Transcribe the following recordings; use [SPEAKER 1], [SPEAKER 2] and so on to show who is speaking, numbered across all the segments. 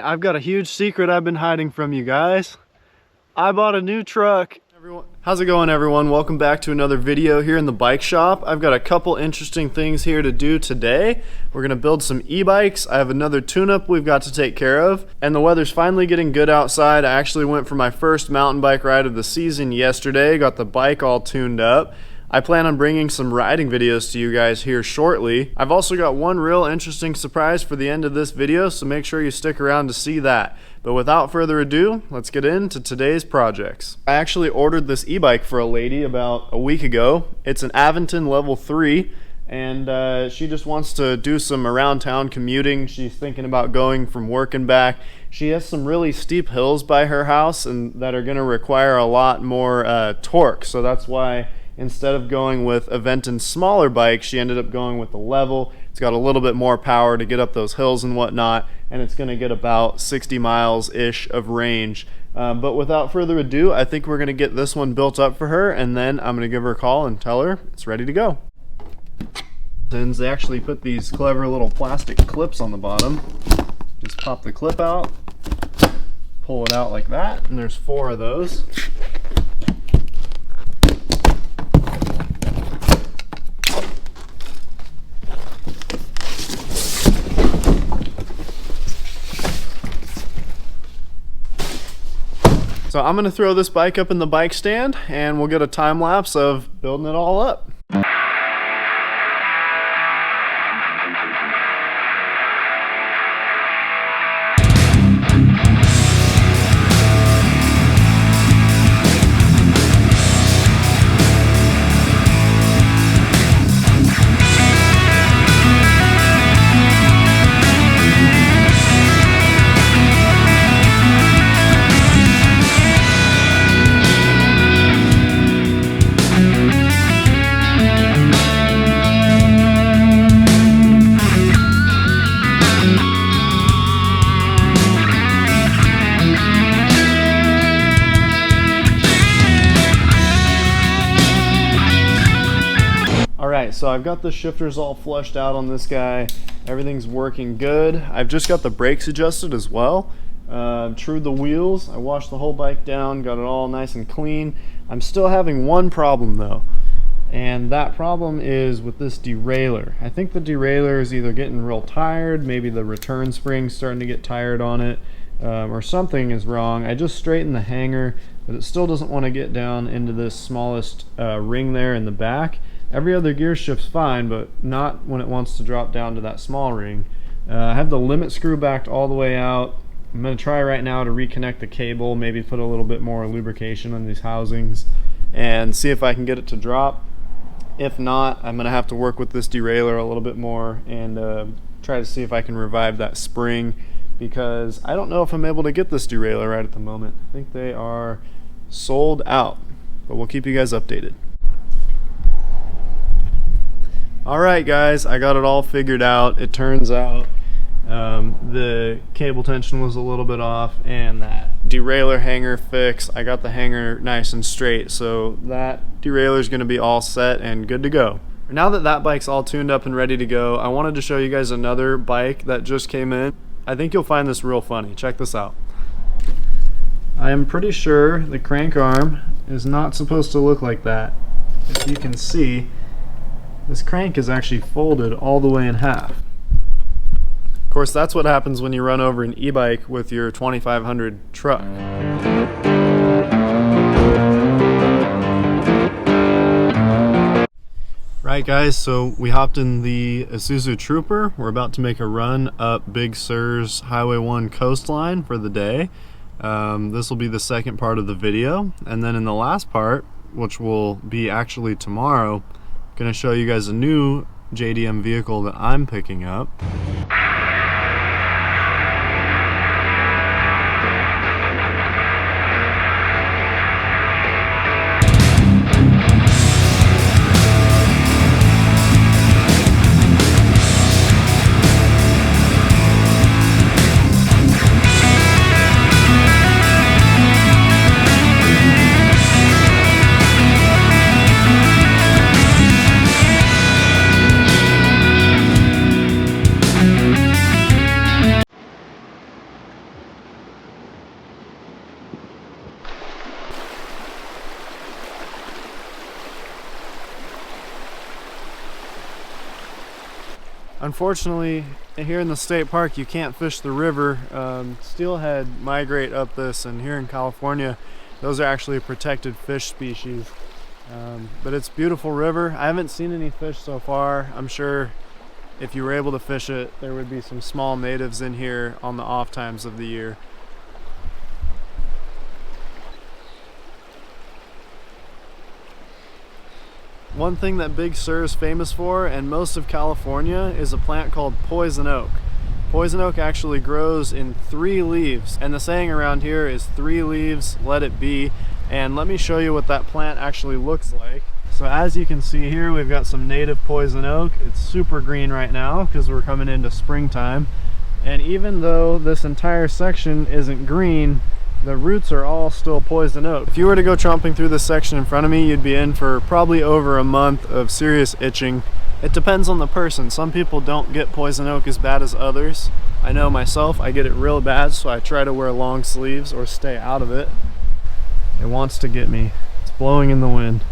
[SPEAKER 1] Alright, I've got a huge secret I've been hiding from you guys. I bought a new truck. How's it going, everyone? Welcome back to another video here in the bike shop. I've got a couple interesting things here to do today. We're gonna build some e-bikes. I have another tune-up we've got to take care of, and the weather's finally getting good outside. I actually went for my first mountain bike ride of the season yesterday, got the bike all tuned up. I plan on bringing some riding videos to you guys here shortly. I've also got one real interesting surprise for the end of this video, so make sure you stick around to see that. But without further ado, let's get into today's projects. I actually ordered this e-bike for a lady about a week ago. It's an Aventon level 3, and she just wants to do some around town commuting. She's thinking about going from work and back. She has some really steep hills by her house and that are gonna require a lot more torque, so that's why instead of going with Aventon's smaller bike, she ended up going with the level. It's got a little bit more power to get up those hills and whatnot, and it's going to get about 60 miles-ish of range. But without further ado, I think we're going to get this one built up for her, and then I'm going to give her a call and tell her it's ready to go. Since they actually put these clever little plastic clips on the bottom, just pop the clip out, pull it out like that, and there's 4 of those. So I'm going to throw this bike up in the bike stand and we'll get a time lapse of building it all up. Alright, so I've got the shifters all flushed out on this guy. Everything's working good. I've just got the brakes adjusted as well. Trued the wheels. I washed the whole bike down, got it all nice and clean. I'm still having one problem though, and that problem is with this derailleur. I think the derailleur is either getting real tired, maybe the return spring's starting to get tired on it, or something is wrong. I just straightened the hanger, but it still doesn't want to get down into this smallest ring there in the back. Every other gear shift's fine, but not when it wants to drop down to that small ring. I have the limit screw backed all the way out. I'm going to try right now to reconnect the cable, maybe put a little bit more lubrication on these housings, and see if I can get it to drop. If not, I'm going to have to work with this derailleur a little bit more and try to see if I can revive that spring, because I don't know if I'm able to get this derailleur right at the moment. I think they are sold out, but we'll keep you guys updated. Alright guys, I got it all figured out. It turns out the cable tension was a little bit off and that derailleur hanger fixed. I got the hanger nice and straight, so that derailleur is going to be all set and good to go. Now that that bike's all tuned up and ready to go, I wanted to show you guys another bike that just came in. I think you'll find this real funny. Check this out. I am pretty sure the crank arm is not supposed to look like that. If you can see, this crank is actually folded all the way in half. Of course, that's what happens when you run over an e-bike with your 2500 truck. Right guys, so we hopped in the Isuzu Trooper. We're about to make a run up Big Sur's Highway 1 coastline for the day. This will be the second part of the video, and then in the last part, which will be actually tomorrow, going to show you guys a new JDM vehicle that I'm picking up. Unfortunately, here in the state park, you can't fish the river. Steelhead migrate up this, and here in California, those are actually a protected fish species. But it's a beautiful river. I haven't seen any fish so far. I'm sure if you were able to fish it, there would be some small natives in here on the off times of the year. One thing that Big Sur is famous for, and most of California, is a plant called poison oak. Poison oak actually grows in 3 leaves, and the saying around here is 3 leaves, let it be. And let me show you what that plant actually looks like. So as you can see here, we've got some native poison oak. It's super green right now because we're coming into springtime. And even though this entire section isn't green, the roots are all still poison oak. If you were to go tromping through this section in front of me, you'd be in for probably over a month of serious itching. It depends on the person. Some people don't get poison oak as bad as others. I know myself, I get it real bad, so I try to wear long sleeves or stay out of it. It wants to get me. It's blowing in the wind.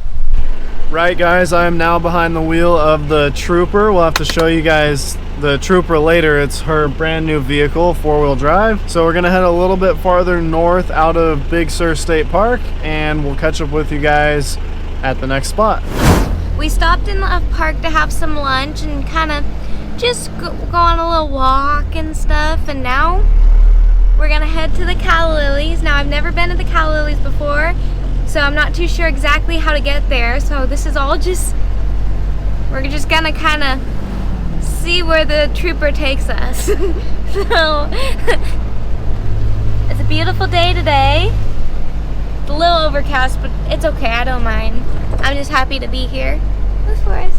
[SPEAKER 1] Right guys, I am now behind the wheel of the Trooper. We'll have to show you guys the Trooper later. It's her brand new vehicle, 4-wheel drive. So we're gonna head a little bit farther north out of Big Sur State Park, and we'll catch up with you guys at the next spot.
[SPEAKER 2] We stopped in the park to have some lunch and kind of just go on a little walk and stuff, and now we're gonna head to the Calla Lilies. Now I've never been to the Calla Lilies before, so I'm not too sure exactly how to get there. So this is all just, we're just gonna kind of see where the Trooper takes us. So it's a beautiful day today. It's a little overcast, but it's okay, I don't mind. I'm just happy to be here. Look for us.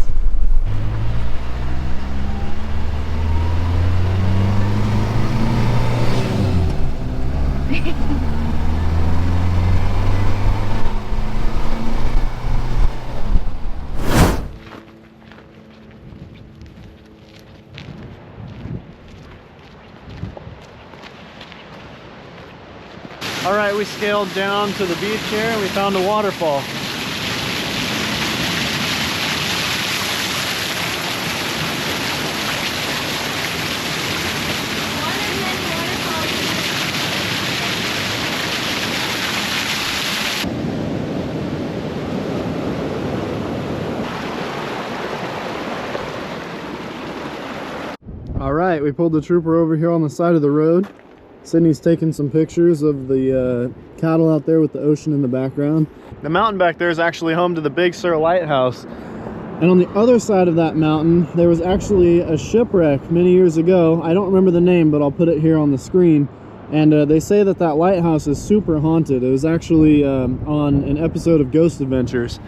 [SPEAKER 1] All right, we scaled down to the beach here and we found a waterfall. All right, we pulled the Trooper over here on the side of the road. Sydney's taking some pictures of the cattle out there with the ocean in the background. The mountain back there is actually home to the Big Sur Lighthouse. And on the other side of that mountain, there was actually a shipwreck many years ago. I don't remember the name, but I'll put it here on the screen. And they say that that lighthouse is super haunted. It was actually on an episode of Ghost Adventures.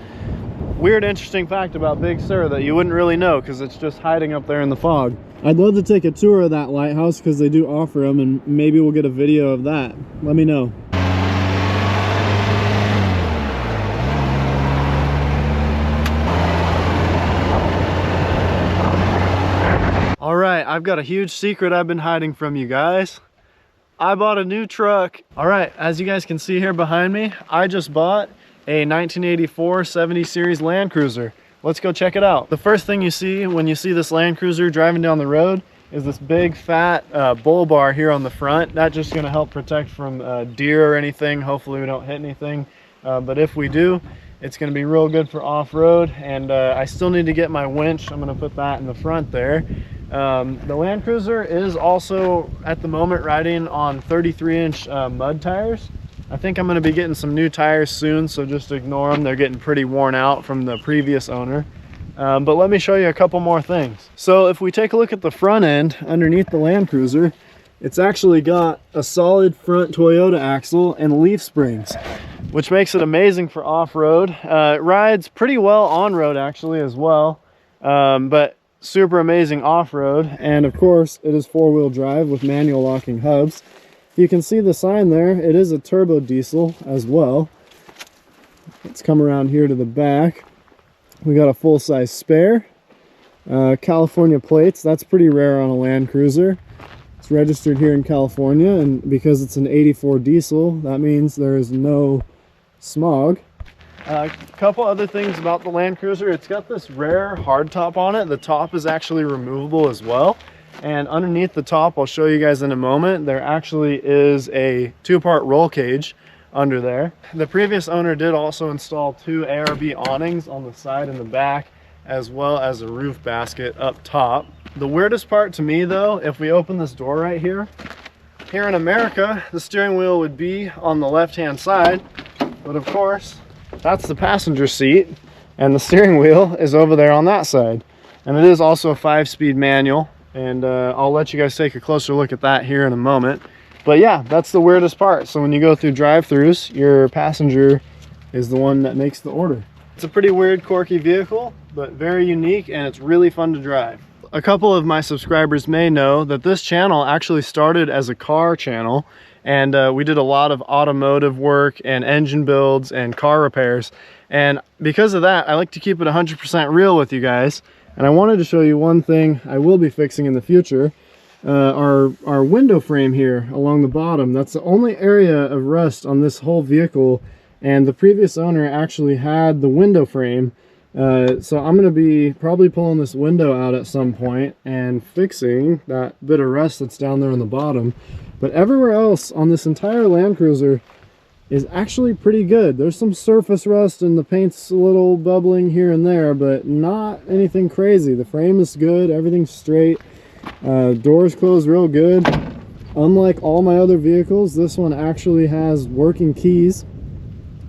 [SPEAKER 1] Weird, interesting fact about Big Sur that you wouldn't really know because it's just hiding up there in the fog. I'd love to take a tour of that lighthouse because they do offer them, and maybe we'll get a video of that. Let me know. All right, I've got a huge secret I've been hiding from you guys. I bought a new truck. All right, as you guys can see here behind me, I just bought a 1984 70 Series Land Cruiser. Let's go check it out. The first thing you see when you see this Land Cruiser driving down the road is this big fat bull bar here on the front. That's just gonna help protect from deer or anything. Hopefully we don't hit anything. But if we do, it's gonna be real good for off-road. And I still need to get my winch. I'm gonna put that in the front there. The Land Cruiser is also at the moment riding on 33-inch mud tires. I think I'm going to be getting some new tires soon, so just ignore them. They're getting pretty worn out from the previous owner. But let me show you a couple more things. So if we take a look at the front end underneath the Land Cruiser, it's actually got a solid front Toyota axle and leaf springs, which makes it amazing for off-road. It rides pretty well on-road actually as well, but super amazing off-road. And of course it is 4-wheel drive with manual locking hubs. You can see the sign there. It is a turbo diesel as well. Let's come around here to the back. We got a full-size spare. California plates. That's pretty rare on a Land Cruiser. It's registered here in California, and because it's an 84 diesel, that means there is no smog. A couple other things about the Land Cruiser. It's got this rare hardtop on it. The top is actually removable as well. And underneath the top, I'll show you guys in a moment, there actually is a 2-part roll cage under there. The previous owner did also install 2 ARB awnings on the side and the back, as well as a roof basket up top. The weirdest part to me though, if we open this door right here in America, the steering wheel would be on the left-hand side, but of course, that's the passenger seat, and the steering wheel is over there on that side. And it is also a 5-speed manual, and I'll let you guys take a closer look at that here in a moment. But yeah, that's the weirdest part. So when you go through drive-thrus, your passenger is the one that makes the order. It's a pretty weird, quirky vehicle, but very unique, and it's really fun to drive. A couple of my subscribers may know that this channel actually started as a car channel, and we did a lot of automotive work and engine builds and car repairs. And because of that, I like to keep it 100% real with you guys. And I wanted to show you one thing I will be fixing in the future. Our window frame here along the bottom, that's the only area of rust on this whole vehicle. And the previous owner actually had the window frame. So I'm going to be probably pulling this window out at some point and fixing that bit of rust that's down there on the bottom. But everywhere else on this entire Land Cruiser is actually pretty good. There's some surface rust and the paint's a little bubbling here and there, but not anything crazy. The frame is good, everything's straight, doors close real good. Unlike all my other vehicles, this one actually has working keys.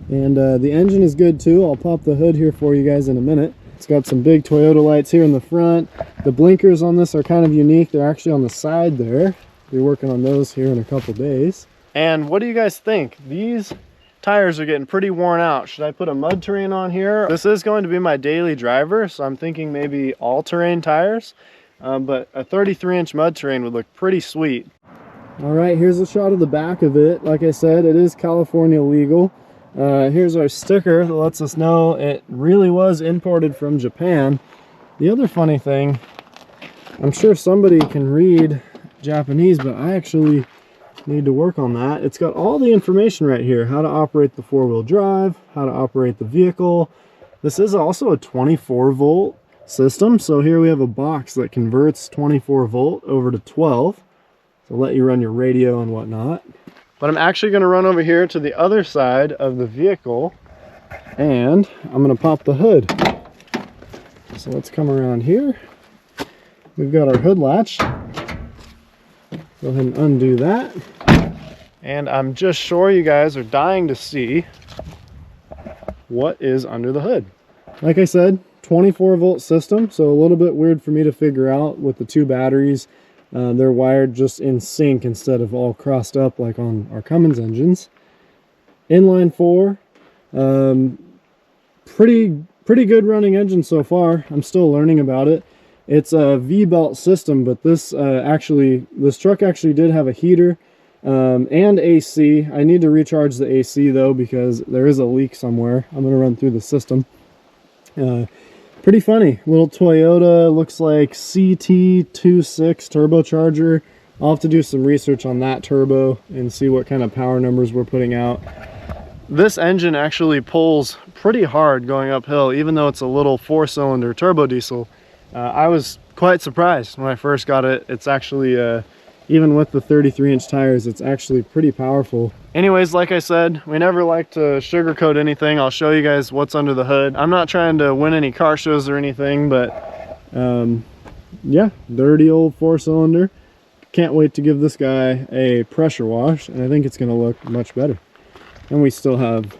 [SPEAKER 1] And the engine is good too. I'll pop the hood here for you guys in a minute. It's got some big Toyota lights here in the front. The blinkers on this are kind of unique. They're actually on the side there. We're working on those here in a couple days. And what do you guys think? These tires are getting pretty worn out. Should I put a mud terrain on here? This is going to be my daily driver, so I'm thinking maybe all-terrain tires. But a 33-inch mud terrain would look pretty sweet. All right, here's a shot of the back of it. Like I said, it is California legal. Here's our sticker that lets us know it really was imported from Japan. The other funny thing, I'm sure somebody can read Japanese, but I actually need to work on that. It's got all the information right here: how to operate the 4-wheel drive, how to operate the vehicle. This is also a 24-volt system, so here we have a box that converts 24-volt over to 12, so let you run your radio and whatnot. But I'm actually going to run over here to the other side of the vehicle, and I'm going to pop the hood. So let's come around here. We've got our hood latch. Go ahead and undo that. And I'm just sure you guys are dying to see what is under the hood. Like I said, 24-volt system, so a little bit weird for me to figure out with the 2 batteries. They're wired just in sync instead of all crossed up like on our Cummins engines. Inline 4, pretty good running engine so far. I'm still learning about it. It's a V-belt system, but this truck actually did have a heater and AC. I need to recharge the AC though because there is a leak somewhere. I'm going to run through the system. Pretty funny. Little Toyota, looks like CT26 turbocharger. I'll have to do some research on that turbo and see what kind of power numbers we're putting out. This engine actually pulls pretty hard going uphill, even though it's a little 4-cylinder turbo diesel. I was quite surprised when I first got it. It's actually, even with the 33-inch tires, it's actually pretty powerful. Anyways, like I said, we never like to sugarcoat anything. I'll show you guys what's under the hood. I'm not trying to win any car shows or anything, but yeah, dirty old 4-cylinder. Can't wait to give this guy a pressure wash, and I think it's going to look much better. And we still have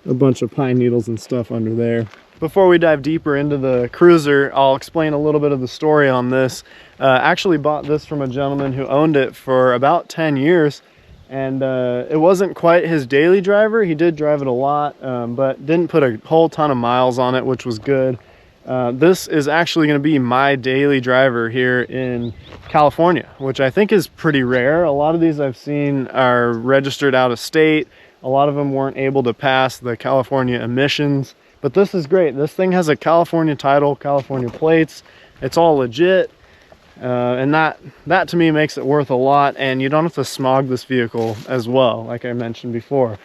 [SPEAKER 1] a bunch of pine needles and stuff under there. Before we dive deeper into the Cruiser, I'll explain a little bit of the story on this. Actually bought this from a gentleman who owned it for about 10 years. And it wasn't quite his daily driver. He did drive it a lot, but didn't put a whole ton of miles on it, which was good. This is actually going to be my daily driver here in California, which I think is pretty rare. A lot of these I've seen are registered out of state. A lot of them weren't able to pass the California emissions. But this is great. This thing has a California title, California plates. It's all legit. And that to me makes it worth a lot, and you don't have to smog this vehicle as well, like I mentioned before.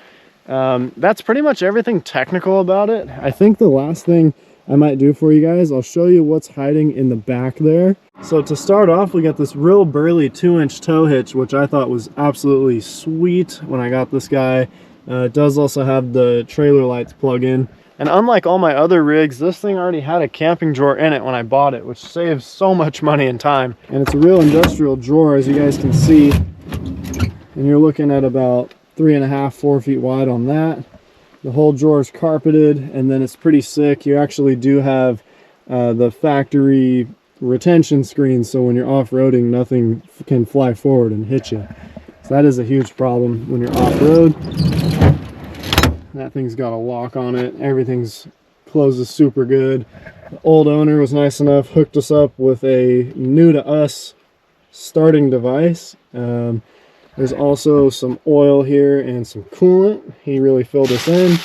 [SPEAKER 1] That's pretty much everything technical about it. I think the last thing I might do for you guys, I'll show you what's hiding in the back there. So to start off, we got this real burly 2-inch tow hitch, which I thought was absolutely sweet when I got this guy. It does also have the trailer lights plug in. And unlike all my other rigs, this thing already had a camping drawer in it when I bought it, which saves so much money and time. And it's a real industrial drawer, as you guys can see. And you're looking at about 3.5, 4 feet wide on that. The whole drawer is carpeted, and then it's pretty sick. You actually do have the factory retention screen, so when you're off-roading, nothing can fly forward and hit you. So that is a huge problem when you're off-road. That thing's got a lock on it. Everything's closes super good. The old owner was nice enough, hooked us up with a new to us starting device. There's also some oil here and some coolant. He really filled us in.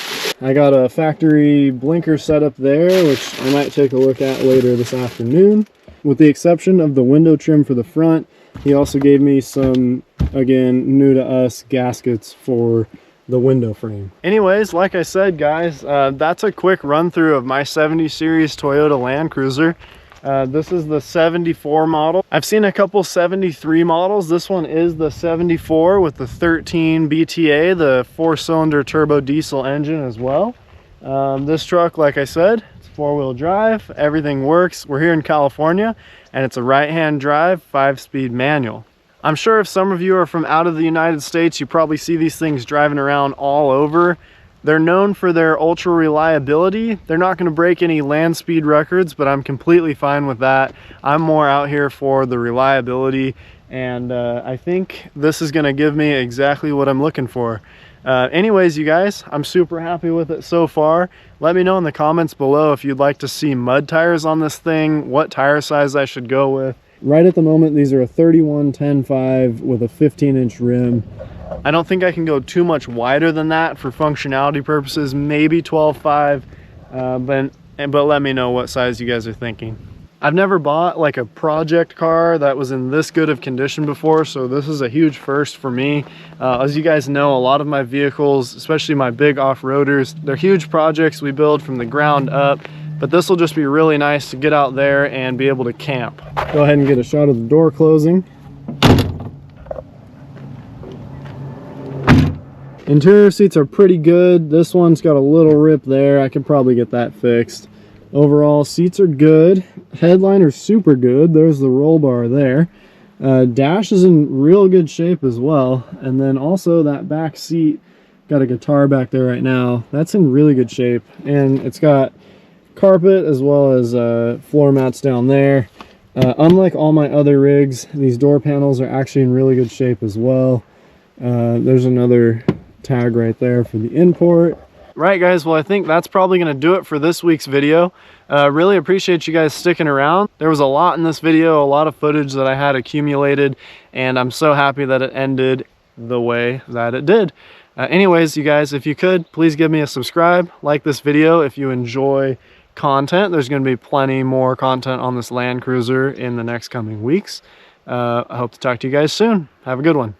[SPEAKER 1] I got a factory blinker setup there, which I might take a look at later this afternoon. With the exception of the window trim for the front, he also gave me some, again, new to us gaskets for the window frame. Anyways, like I said, guys, that's a quick run through of my 70 series Toyota Land Cruiser. This is the 74 model. I've seen a couple 73 models. This one is the 74 with the 13 BTA, the 4-cylinder turbo diesel engine as well. This truck, like I said, it's 4-wheel drive. Everything works. We're here in California, and it's a right-hand drive, 5-speed manual. I'm sure if some of you are from out of the United States, you probably see these things driving around all over. They're known for their ultra reliability. They're not going to break any land speed records, but I'm completely fine with that. I'm more out here for the reliability, and I think this is going to give me exactly what I'm looking for. Anyways, you guys, I'm super happy with it so far. Let me know in the comments below if you'd like to see mud tires on this thing, what tire size I should go with. Right at the moment, these are a 31-10-5 with a 15-inch rim. I don't think I can go too much wider than that for functionality purposes, maybe 12.5, but let me know what size you guys are thinking. I've never bought like a project car that was in this good of condition before, so this is a huge first for me. As you guys know, a lot of my vehicles, especially my big off-roaders, they're huge projects we build from the ground up, but this will just be really nice to get out there and be able to camp. Go ahead and get a shot of the door closing. Interior seats are pretty good. This one's got a little rip there. I could probably get that fixed. Overall, seats are good. Headliner's super good. There's the roll bar there. Dash is in real good shape as well. And then also that back seat, got a guitar back there right now. That's in really good shape. And it's got carpet as well as floor mats down there. Unlike all my other rigs, these door panels are actually in really good shape as well. There's another tag right there for the import. Right, guys, well, I think that's probably going to do it for this week's video. Really appreciate you guys sticking around. There was a lot in this video, a lot of footage that I had accumulated, and I'm so happy that it ended the way that it did. Anyways, you guys, if you could, please give me a subscribe, like this video if you enjoy content. There's going to be plenty more content on this Land Cruiser in the next coming weeks. I hope to talk to you guys soon. Have a good one.